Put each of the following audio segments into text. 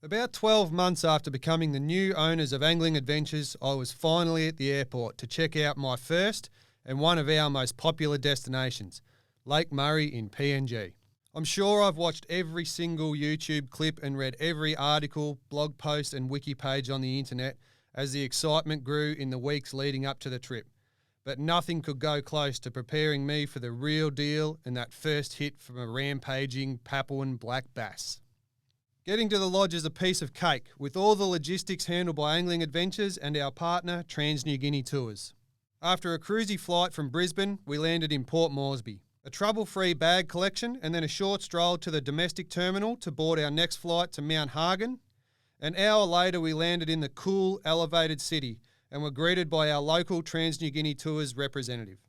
About 12 months after becoming the new owners of Angling Adventures, I was finally at the airport to check out my first and one of our most popular destinations, Lake Murray in PNG. I'm sure I've watched every single YouTube clip and read every article, blog post and wiki page on the internet as the excitement grew in the weeks leading up to the trip. But nothing could go close to preparing me for the real deal and that first hit from a rampaging Papuan black bass. Getting to the lodge is a piece of cake, with all the logistics handled by Angling Adventures and our partner, Trans New Guinea Tours. After a cruisy flight from Brisbane, we landed in Port Moresby. A trouble-free bag collection and then a short stroll to the domestic terminal to board our next flight to Mount Hagen. An hour later, we landed in the cool, elevated city and were greeted by our local Trans New Guinea Tours representative.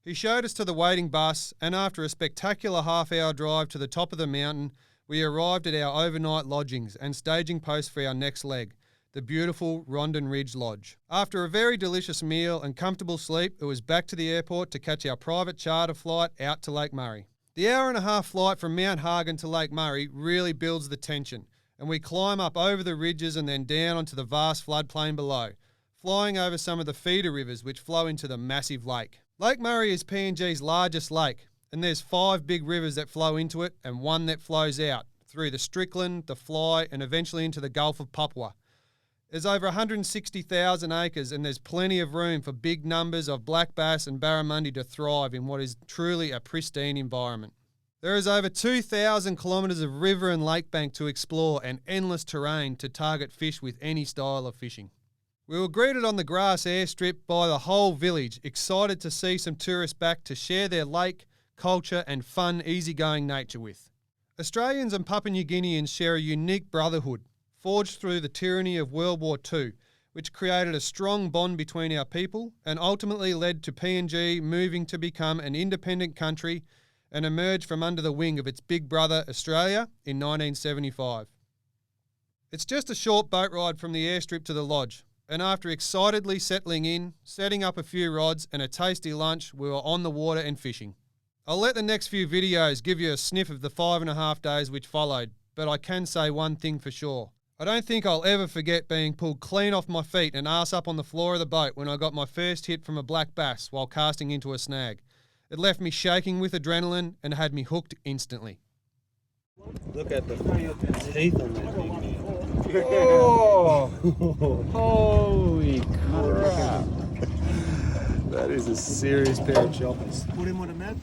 He showed us to the waiting bus, and after a spectacular half-hour drive to the top of the mountain, we arrived at our overnight lodgings and staging post for our next leg, the beautiful Rondon Ridge Lodge. After a very delicious meal and comfortable sleep, it was back to the airport to catch our private charter flight out to Lake Murray. The hour-and-a-half flight from Mount Hagen to Lake Murray really builds the tension, and we climb up over the ridges and then down onto the vast floodplain below, flying over some of the feeder rivers which flow into the massive lake. Lake Murray is PNG's largest lake, and there's 5 big rivers that flow into it and one that flows out through the Strickland, the Fly, and eventually into the Gulf of Papua. There's over 160,000 acres and there's plenty of room for big numbers of black bass and barramundi to thrive in what is truly a pristine environment. There is over 2,000 kilometres of river and lake bank to explore and endless terrain to target fish with any style of fishing. We were greeted on the grass airstrip by the whole village, excited to see some tourists back to share their lake, culture and fun, easygoing nature with. Australians and Papua New Guineans share a unique brotherhood, forged through the tyranny of World War II, which created a strong bond between our people and ultimately led to PNG moving to become an independent country and emerge from under the wing of its big brother Australia in 1975. It's just a short boat ride from the airstrip to the lodge, and after excitedly settling in, setting up a few rods and a tasty lunch, we were on the water and fishing. I'll let the next few videos give you a sniff of the 5.5 days which followed, but I can say one thing for sure. I don't think I'll ever forget being pulled clean off my feet and ass up on the floor of the boat when I got my first hit from a black bass while casting into a snag. It left me shaking with adrenaline and had me hooked instantly. Look at the teeth on that thing. Oh! Holy crap! That is a serious pair of choppers. Put him on a map.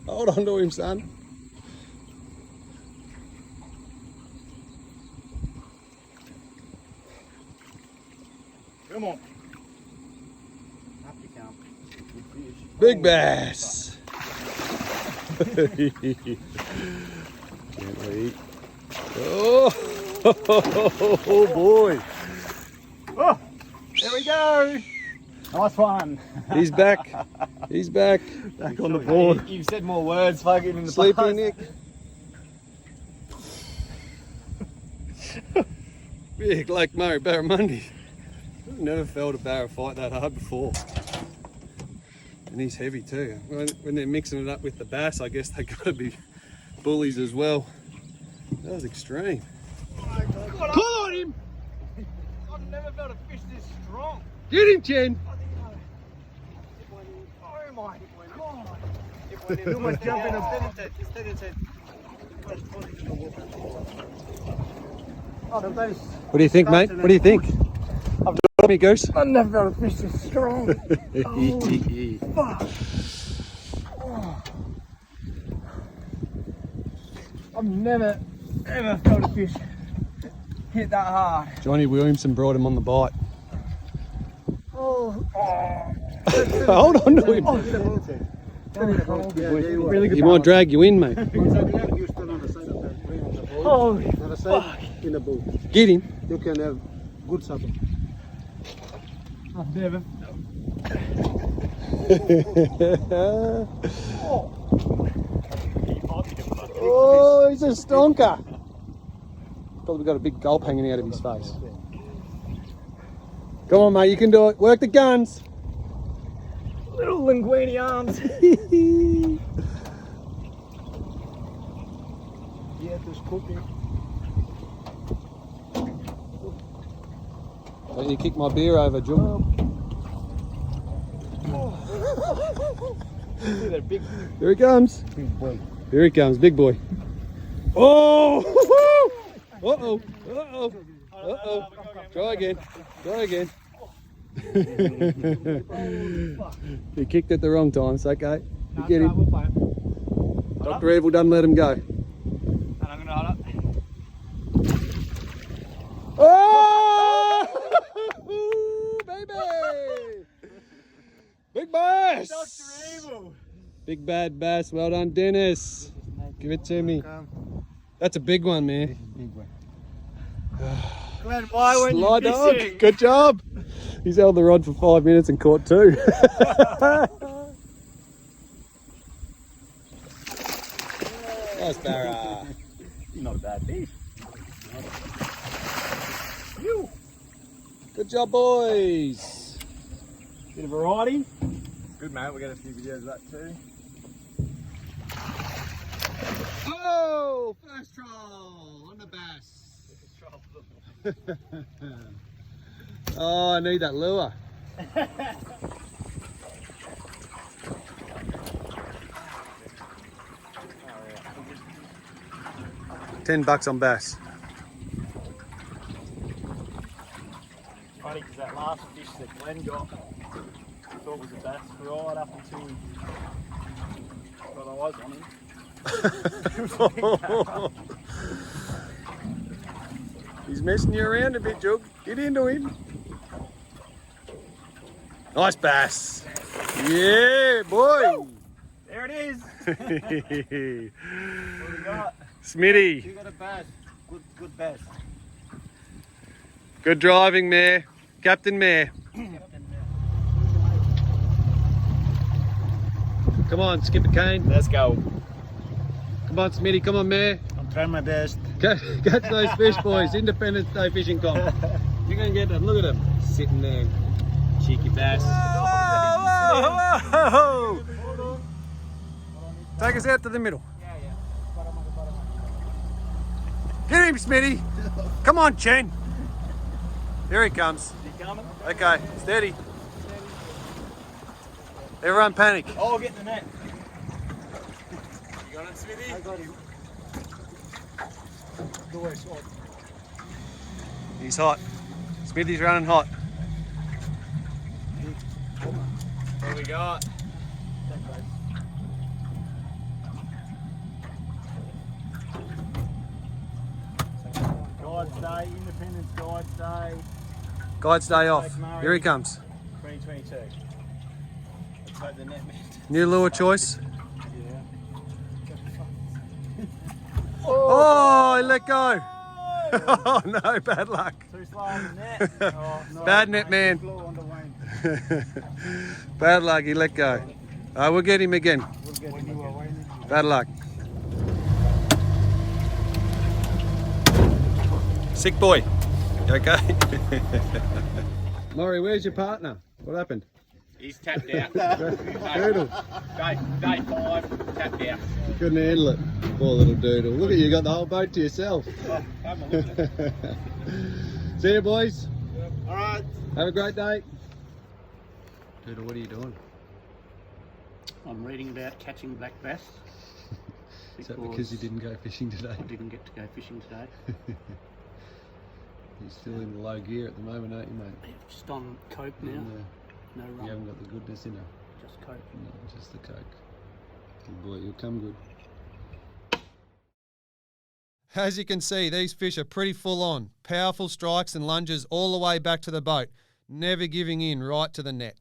Hold on to him, son. Come on. Big bass. Gently. Oh, oh boy. Oh, there we go. Nice one. He's back. He's back. Back on the board. You've said more words fucking in the Sleepy past. Nick. Big Lake Murray barramundi. I've never felt a barra fight that hard before. And he's heavy too. When they're mixing it up with the bass, I guess they gotta be bullies as well. That was extreme. Pull on him! I've never felt a fish this strong. Get him, Jen! Oh my god! He's almost jumping a What do you think, mate? What do you think? I've me goose. I've never felt a fish this strong. Oh, fuck. Oh. I've never ever felt a fish hit that hard. Johnny Williamson brought him on the bite. Oh. Hold on to him. Really good. He might drag you in, mate. Oh, fuck. in the boat. Get him. You can have good supper. I've never. Oh, he's a stonker. Probably got a big gulp hanging out of his face. Come on, mate, you can do it. Work the guns. Little linguine arms. Yeah, just cooking. Don't you kick my beer over, Jum. See that big Here he comes. boy. Here he comes, big boy. Oh! Uh-oh. Uh-oh. Uh-oh. Try again. Try again. He kicked at the wrong time. It's okay. You get him. Dr. Evil doesn't let him go. And I'm gonna hold up. Oh! Baby! Big bass! Dr. Evil. Big bad bass. Well done, Dennis. Give it to me. That's a big one, man. Big one. Glenn, why weren't Sly you dog. fishing? Good job. He's held the rod for 5 minutes and caught 2. Nice barra. Not a bad fish. Good job, boys. Bit of variety. Good mate, we'll get a few videos of that too. Oh, first troll on the bass. Oh, I need that lure. $10 on bass. Funny because that last fish that Glenn got, I thought was a bass right up until he got eyes on him. He's messing you around a bit, Jug. Get into him. Nice bass. Yeah, boy. Woo! There it is. What we got? Smitty. You got a bass. Good bass. Good driving, Mare. Captain Mare. Come on, Skipper Kane. Let's go. Come on, Smitty. Come on, Mare. I'm trying my best. Catch those fish, boys. Independence Day fishing comp. You're going to get them. Look at them. Sitting there. Cheeky bass. Whoa, whoa. Take us out to the middle. Get him, Smitty. Come on, Chen. Here he comes. Is he coming? Okay, steady. Everyone panic. Oh, I'll get in the net. You got it, Smithy? I got him. He's hot. Smithy's running hot. What we got? Guides Day, Independence Guides Day, Guide's day off. Here he comes. 2022. Let's hope the net man. New lure choice. Yeah. Oh, he let go. Oh no, bad luck. Too slow on the net. Oh, no, Bad net man. Bad luck, he let go. We'll get him again. Bad luck. Sick boy. You okay? Maury, where's your partner? What happened? He's tapped out. Doodle. Day 5, tapped out. Couldn't handle it. Poor little doodle. Look at you, got the whole boat to yourself. Oh, have a look at it. See you, boys. Alright. Have a great day. Doodle, what are you doing? I'm reading about catching black bass. Is that because you didn't go fishing today? I didn't get to go fishing today. You're still in the low gear at the moment, aren't you, mate? Just on coke now. No You rum. haven't got the goodness in her. Just coke. No, just the coke. Good boy, you'll come good. As you can see, these fish are pretty full on. Powerful strikes and lunges all the way back to the boat, never giving in right to the net.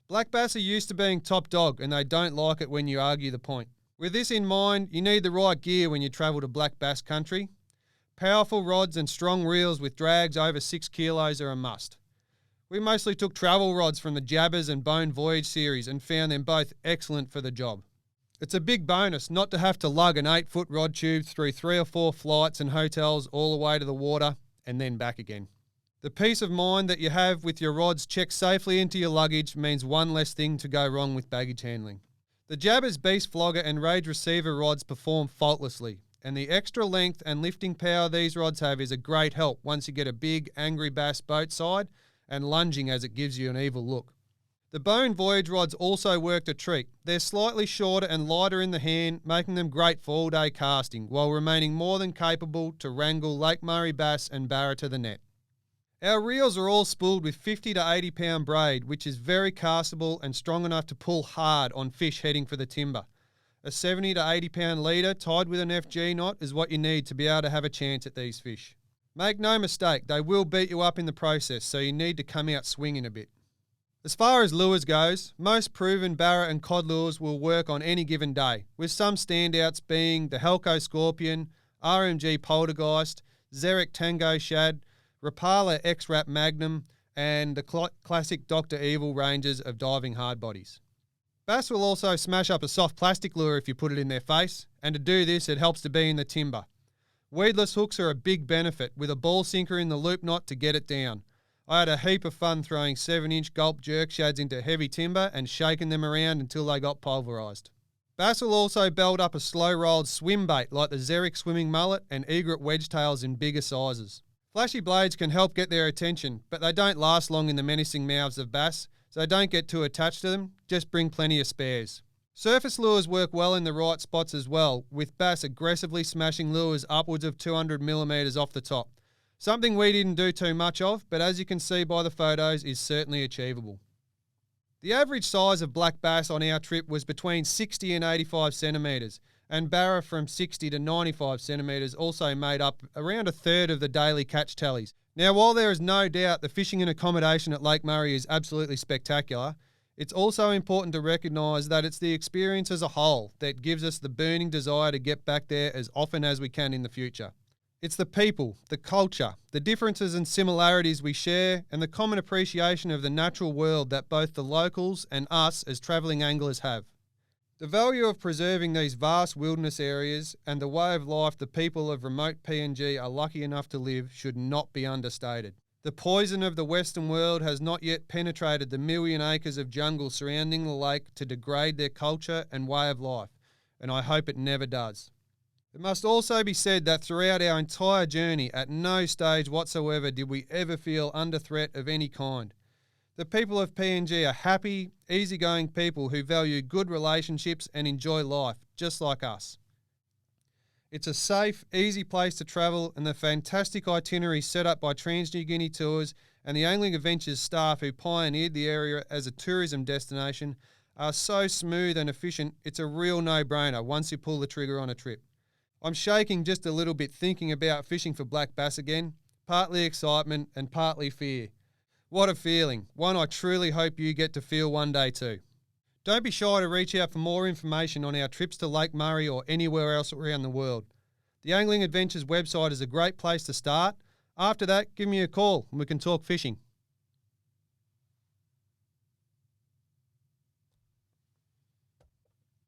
Black bass are used to being top dog and they don't like it when you argue the point. With this in mind, you need the right gear when you travel to black bass country. Powerful rods and strong reels with drags over 6 kilos are a must. We mostly took travel rods from the Jabbers and Bone Voyage series and found them both excellent for the job. It's a big bonus not to have to lug an 8-foot rod tube through 3 or 4 flights and hotels all the way to the water and then back again. The peace of mind that you have with your rods checked safely into your luggage means one less thing to go wrong with baggage handling. The Jabber's Beast Flogger and Rage Receiver rods perform faultlessly, and the extra length and lifting power these rods have is a great help once you get a big, angry bass boat side and lunging as it gives you an evil look. The Bone Voyage rods also worked a treat. They're slightly shorter and lighter in the hand, making them great for all-day casting, while remaining more than capable to wrangle Lake Murray bass and barra to the net. Our reels are all spooled with 50 to 80 pound braid, which is very castable and strong enough to pull hard on fish heading for the timber. A 70 to 80 pound leader tied with an FG knot is what you need to be able to have a chance at these fish. Make no mistake, they will beat you up in the process, so you need to come out swinging a bit. As far as lures goes, most proven barra and cod lures will work on any given day, with some standouts being the Helco Scorpion, RMG Poltergeist, Xeric Tango Shad, Rapala X-Rap Magnum, and the classic Dr. Evil ranges of diving hardbodies. Bass will also smash up a soft plastic lure if you put it in their face, and to do this it helps to be in the timber. Weedless hooks are a big benefit, with a ball sinker in the loop knot to get it down. I had a heap of fun throwing 7-inch gulp jerk shads into heavy timber and shaking them around until they got pulverised. Bass will also belt up a slow-rolled swim bait like the Xeric Swimming Mullet and egret wedgetails in bigger sizes. Flashy blades can help get their attention, but they don't last long in the menacing mouths of bass, so don't get too attached to them, just bring plenty of spares. Surface lures work well in the right spots as well, with bass aggressively smashing lures upwards of 200mm off the top. Something we didn't do too much of, but as you can see by the photos, is certainly achievable. The average size of black bass on our trip was between 60 and 85 centimetres, and barra from 60 to 95 centimetres also made up around a third of the daily catch tallies. Now, while there is no doubt the fishing and accommodation at Lake Murray is absolutely spectacular, it's also important to recognise that it's the experience as a whole that gives us the burning desire to get back there as often as we can in the future. It's the people, the culture, the differences and similarities we share, and the common appreciation of the natural world that both the locals and us as travelling anglers have. The value of preserving these vast wilderness areas and the way of life the people of remote PNG are lucky enough to live should not be understated. The poison of the Western world has not yet penetrated the million acres of jungle surrounding the lake to degrade their culture and way of life, and I hope it never does. It must also be said that throughout our entire journey, at no stage whatsoever did we ever feel under threat of any kind. The people of PNG are happy, easygoing people who value good relationships and enjoy life, just like us. It's a safe, easy place to travel, and the fantastic itinerary set up by Trans New Guinea Tours and the Angling Adventures staff who pioneered the area as a tourism destination are so smooth and efficient, it's a real no-brainer once you pull the trigger on a trip. I'm shaking just a little bit thinking about fishing for black bass again, partly excitement and partly fear. What a feeling, one I truly hope you get to feel one day too. Don't be shy to reach out for more information on our trips to Lake Murray or anywhere else around the world. The Angling Adventures website is a great place to start. After that, give me a call and we can talk fishing.